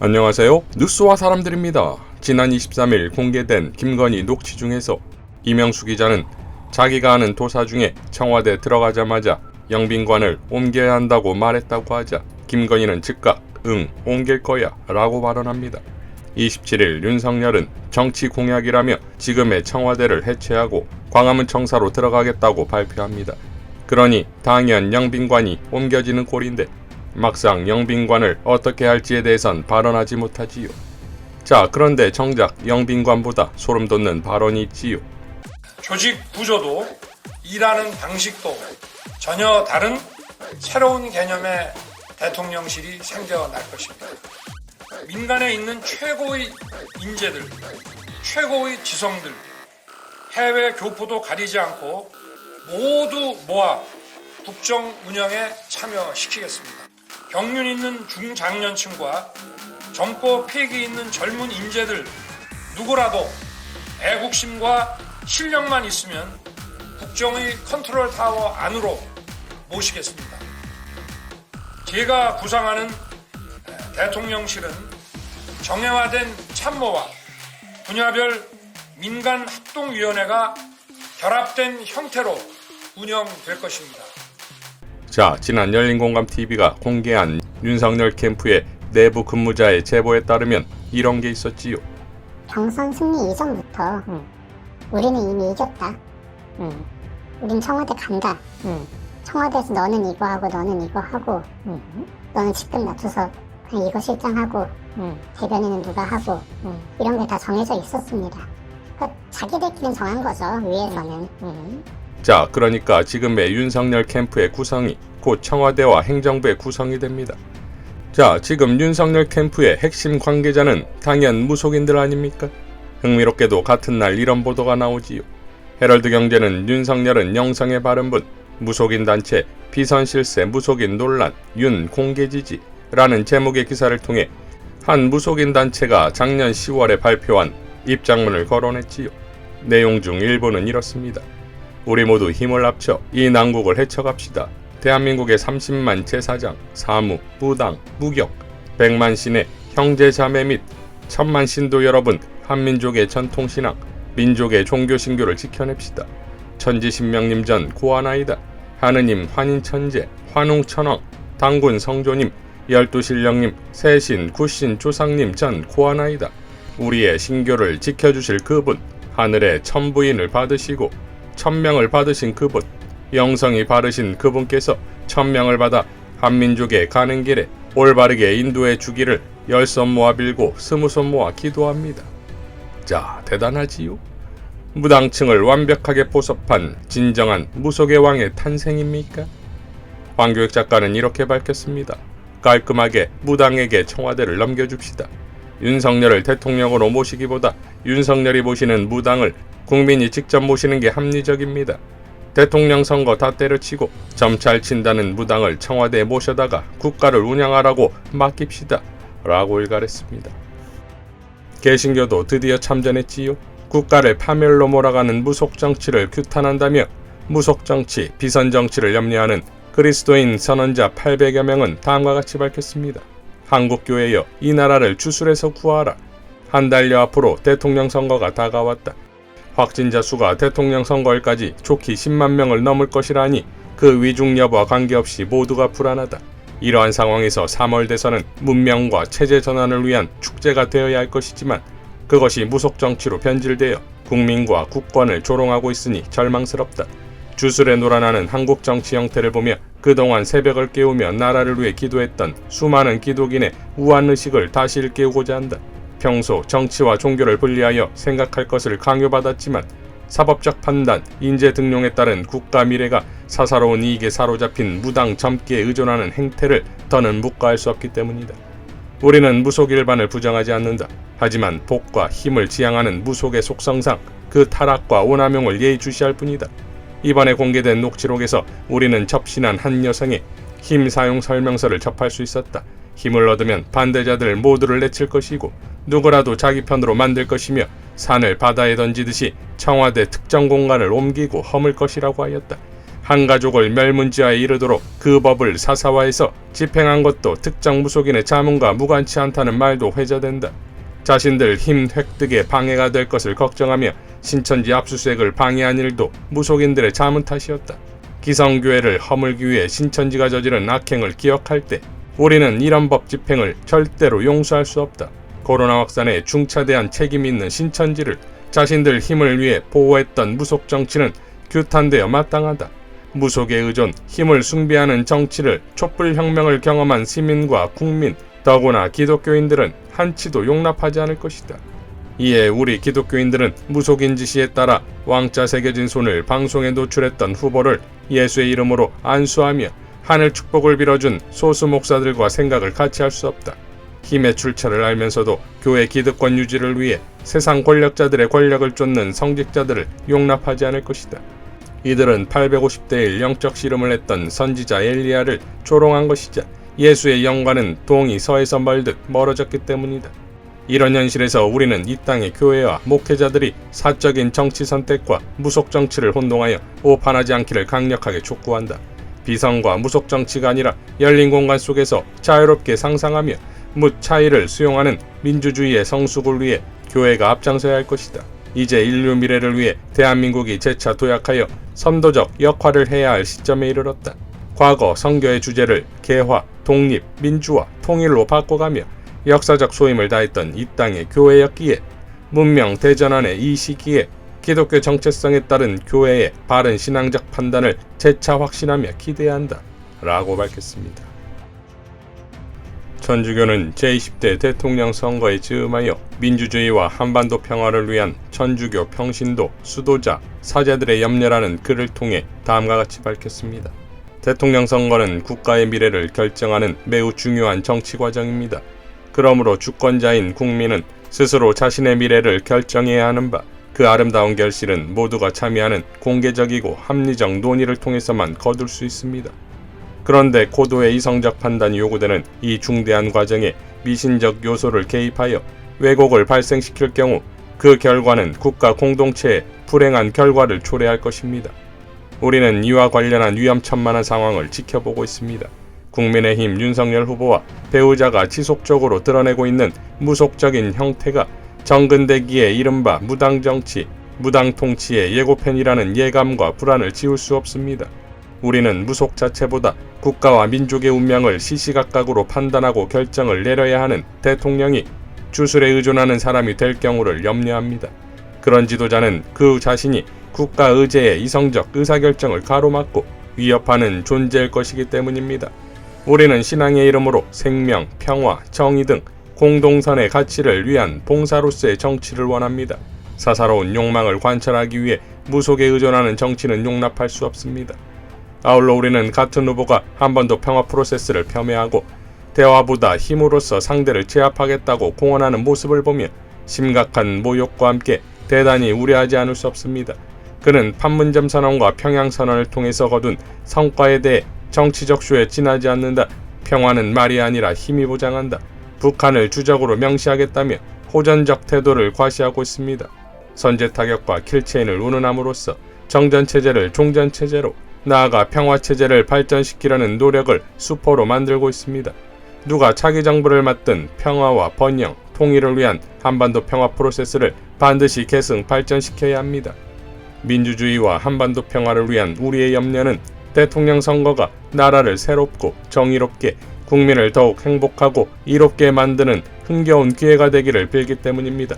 안녕하세요. 뉴스와 사람들입니다. 지난 23일 공개된 김건희 녹취 중에서 이명수 기자는 자기가 아는 도사 중에 청와대 들어가자마자 영빈관을 옮겨야 한다고 말했다고 하자 김건희는 즉각 응, 옮길 거야 라고 발언합니다. 27일 윤석열은 정치 공약이라며 지금의 청와대를 해체하고 광화문 청사로 들어가겠다고 발표합니다. 그러니 당연 영빈관이 옮겨지는 꼴인데 막상 영빈관을 어떻게 할지에 대해선 발언하지 못하지요. 자, 그런데 정작 영빈관보다 소름 돋는 발언이 있지요. 조직 구조도 일하는 방식도 전혀 다른 새로운 개념의 대통령실이 생겨날 것입니다. 민간에 있는 최고의 인재들, 최고의 지성들, 해외 교포도 가리지 않고 모두 모아 국정 운영에 참여시키겠습니다. 경륜 있는 중장년층과 정보 폐기 있는 젊은 인재들 누구라도 애국심과 실력만 있으면 국정의 컨트롤 타워 안으로 모시겠습니다. 제가 구상하는 대통령실은 정형화된 참모와 분야별 민간 합동위원회가 결합된 형태로 운영될 것입니다. 자, 지난 열린공감TV가 공개한 윤석열 캠프의 내부 근무자의 제보에 따르면 이런 게 있었지요. 경선 승리 이전부터 우리는 이미 이겼다. 우린 청와대 간다. 청와대에서 너는 이거 하고 너는 이거 하고 너는 직급 낮춰서 그냥 이거 실장하고 대변인은 누가 하고 이런 게 다 정해져 있었습니다. 그러니까 자기들끼리 정한 거죠, 위에서는. 자, 그러니까 지금의 윤석열 캠프의 구성이 곧 청와대와 행정부의 구성이 됩니다. 자, 지금 윤석열 캠프의 핵심 관계자는 당연 무속인들 아닙니까? 흥미롭게도 같은 날 이런 보도가 나오지요. 헤럴드 경제는 윤석열은 영성에 바른 분, 무속인 단체 비선실세 무속인 논란 윤 공개지지라는 제목의 기사를 통해 한 무속인 단체가 작년 10월에 발표한 입장문을 거론했지요. 내용 중 일부는 이렇습니다. 우리 모두 힘을 합쳐 이 난국을 헤쳐갑시다. 대한민국의 30만 제사장, 사무, 무당, 무격, 100만 신의 형제 자매 및 1000만 신도 여러분, 한민족의 전통신앙, 민족의 종교신교를 지켜냅시다. 천지신명님 전 고하나이다. 하느님 환인천재, 환웅천왕, 당군 성조님, 열두신령님, 세신, 구신, 조상님 전 고하나이다. 우리의 신교를 지켜주실 그분, 하늘의 천부인을 받으시고 천명을 받으신 그분, 영성이 바르신 그분께서 천명을 받아 한민족의 가는 길에 올바르게 인도해 주기를 열손 모아 빌고 스무손 모아 기도합니다. 자, 대단하지요? 무당층을 완벽하게 포섭한 진정한 무속의 왕의 탄생입니까? 황교익 작가는 이렇게 밝혔습니다. 깔끔하게 무당에게 청와대를 넘겨줍시다. 윤석열을 대통령으로 모시기보다 윤석열이 모시는 무당을 국민이 직접 모시는 게 합리적입니다. 대통령 선거 다 때려치고 점잘 친다는 무당을 청와대에 모셔다가 국가를 운영하라고 맡깁시다. 라고 일갈했습니다. 개신교도 드디어 참전했지요. 국가를 파멸로 몰아가는 무속정치를 규탄한다며 무속정치, 비선정치를 염려하는 그리스도인 선언자 800여 명은 다음과 같이 밝혔습니다. 한국교회여 이 나라를 주술에서 구하라. 한 달여 앞으로 대통령 선거가 다가왔다. 확진자 수가 대통령 선거일까지 좋기 10만 명을 넘을 것이라니 그 위중 여부와 관계없이 모두가 불안하다. 이러한 상황에서 3월 대선은 문명과 체제 전환을 위한 축제가 되어야 할 것이지만 그것이 무속정치로 변질되어 국민과 국권을 조롱하고 있으니 절망스럽다. 주술에 놀아나는 한국 정치 형태를 보며 그동안 새벽을 깨우며 나라를 위해 기도했던 수많은 기독인의 우한의식을 다시 일깨우고자 한다. 평소 정치와 종교를 분리하여 생각할 것을 강요받았지만 사법적 판단, 인재 등용에 따른 국가 미래가 사사로운 이익에 사로잡힌 무당 점기에 의존하는 행태를 더는 묵과할 수 없기 때문이다. 우리는 무속 일반을 부정하지 않는다. 하지만 복과 힘을 지향하는 무속의 속성상 그 타락과 오남용을 예의주시할 뿐이다. 이번에 공개된 녹취록에서 우리는 접신한 한 여성의 힘 사용 설명서를 접할 수 있었다. 힘을 얻으면 반대자들 모두를 내칠 것이고 누구라도 자기 편으로 만들 것이며 산을 바다에 던지듯이 청와대 특정 공간을 옮기고 허물 것이라고 하였다. 한 가족을 멸문지화에 이르도록 그 법을 사사화해서 집행한 것도 특정 무속인의 자문과 무관치 않다는 말도 회자된다. 자신들 힘 획득에 방해가 될 것을 걱정하며 신천지 압수수색을 방해한 일도 무속인들의 자문 탓이었다. 기성교회를 허물기 위해 신천지가 저지른 악행을 기억할 때 우리는 이런 법 집행을 절대로 용서할 수 없다. 코로나 확산에 중차대한 책임이 있는 신천지를 자신들 힘을 위해 보호했던 무속 정치는 규탄되어 마땅하다. 무속에 의존, 힘을 숭배하는 정치를 촛불혁명을 경험한 시민과 국민, 더구나 기독교인들은 한치도 용납하지 않을 것이다. 이에 우리 기독교인들은 무속인 지시에 따라 왕자 새겨진 손을 방송에 노출했던 후보를 예수의 이름으로 안수하며 하늘 축복을 빌어준 소수 목사들과 생각을 같이 할 수 없다. 힘의 출처를 알면서도 교회 기득권 유지를 위해 세상 권력자들의 권력을 쫓는 성직자들을 용납하지 않을 것이다. 이들은 850대 1 영적 씨름을 했던 선지자 엘리야를 조롱한 것이자 예수의 영과는 동이 서에서 멀듯 멀어졌기 때문이다. 이런 현실에서 우리는 이 땅의 교회와 목회자들이 사적인 정치 선택과 무속 정치를 혼동하여 오판하지 않기를 강력하게 촉구한다. 비성과 무속 정치가 아니라 열린 공간 속에서 자유롭게 상상하며 무차이를 수용하는 민주주의의 성숙을 위해 교회가 앞장서야 할 것이다. 이제 인류 미래를 위해 대한민국이 재차 도약하여 선도적 역할을 해야 할 시점에 이르렀다. 과거 선교의 주제를 개화, 독립, 민주화, 통일로 바꿔가며 역사적 소임을 다했던 이 땅의 교회였기에 문명 대전환의 이 시기에 기독교 정체성에 따른 교회의 바른 신앙적 판단을 재차 확신하며 기대해야 한다. 라고 밝혔습니다. 천주교는 제20대 대통령 선거에 즈음하여 민주주의와 한반도 평화를 위한 천주교 평신도, 수도자, 사제들의 염려라는 글을 통해 다음과 같이 밝혔습니다. 대통령 선거는 국가의 미래를 결정하는 매우 중요한 정치 과정입니다. 그러므로 주권자인 국민은 스스로 자신의 미래를 결정해야 하는 바, 그 아름다운 결실은 모두가 참여하는 공개적이고 합리적 논의를 통해서만 거둘 수 있습니다. 그런데 고도의 이성적 판단이 요구되는 이 중대한 과정에 미신적 요소를 개입하여 왜곡을 발생시킬 경우 그 결과는 국가 공동체에 불행한 결과를 초래할 것입니다. 우리는 이와 관련한 위험천만한 상황을 지켜보고 있습니다. 국민의힘 윤석열 후보와 배우자가 지속적으로 드러내고 있는 무속적인 형태가 정근대기의 이른바 무당정치, 무당통치의 예고편이라는 예감과 불안을 지울 수 없습니다. 우리는 무속 자체보다 국가와 민족의 운명을 시시각각으로 판단하고 결정을 내려야 하는 대통령이 주술에 의존하는 사람이 될 경우를 염려합니다. 그런 지도자는 그 자신이 국가 의제의 이성적 의사결정을 가로막고 위협하는 존재일 것이기 때문입니다. 우리는 신앙의 이름으로 생명, 평화, 정의 등 공동선의 가치를 위한 봉사로서의 정치를 원합니다. 사사로운 욕망을 관철하기 위해 무속에 의존하는 정치는 용납할 수 없습니다. 아울러 우리는 같은 후보가 한반도 평화 프로세스를 폄훼하고 대화보다 힘으로써 상대를 제압하겠다고 공언하는 모습을 보며 심각한 모욕과 함께 대단히 우려하지 않을 수 없습니다. 그는 판문점 선언과 평양 선언을 통해서 거둔 성과에 대해 정치적 쇼에 지나지 않는다. 평화는 말이 아니라 힘이 보장한다. 북한을 주적으로 명시하겠다며 호전적 태도를 과시하고 있습니다. 선제 타격과 킬체인을 운운함으로써 정전체제를 종전체제로, 나아가 평화체제를 발전시키려는 노력을 수포로 만들고 있습니다. 누가 차기 정부를 맡든 평화와 번영, 통일을 위한 한반도 평화 프로세스를 반드시 계승 발전시켜야 합니다. 민주주의와 한반도 평화를 위한 우리의 염려는 대통령 선거가 나라를 새롭고 정의롭게, 국민을 더욱 행복하고 이롭게 만드는 흥겨운 기회가 되기를 빌기 때문입니다.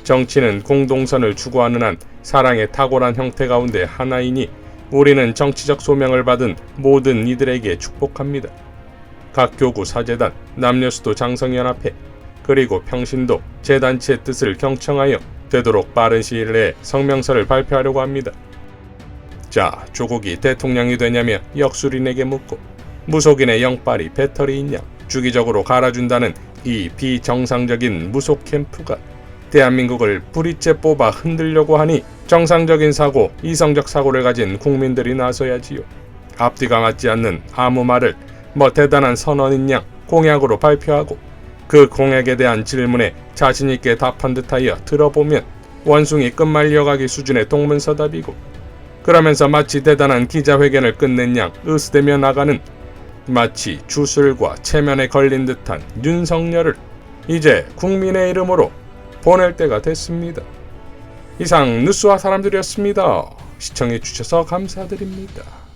정치는 공동선을 추구하는 한 사랑의 탁월한 형태 가운데 하나이니 우리는 정치적 소명을 받은 모든 이들에게 축복합니다. 각 교구 사재단, 남녀수도 장성연합회, 그리고 평신도, 재단체의 뜻을 경청하여 되도록 빠른 시일 내에 성명서를 발표하려고 합니다. 자, 조국이 대통령이 되냐며 역술인에게 묻고 무속인의 영빨이 배터리 있냐 주기적으로 갈아준다는 이 비정상적인 무속 캠프가 대한민국을 뿌리째 뽑아 흔들려고 하니 정상적인 사고, 이성적 사고를 가진 국민들이 나서야지요. 앞뒤가 맞지 않는 아무 말을 대단한 선언인 양 공약으로 발표하고 그 공약에 대한 질문에 자신있게 답한 듯하여 들어보면 원숭이 끝말려가기 수준의 동문서답이고, 그러면서 마치 대단한 기자회견을 끝낸 양 으스대며 나가는 마치 주술과 체면에 걸린 듯한 윤석열을 이제 국민의 이름으로 보낼 때가 됐습니다. 이상 뉴스와 사람들이었습니다. 시청해주셔서 감사드립니다.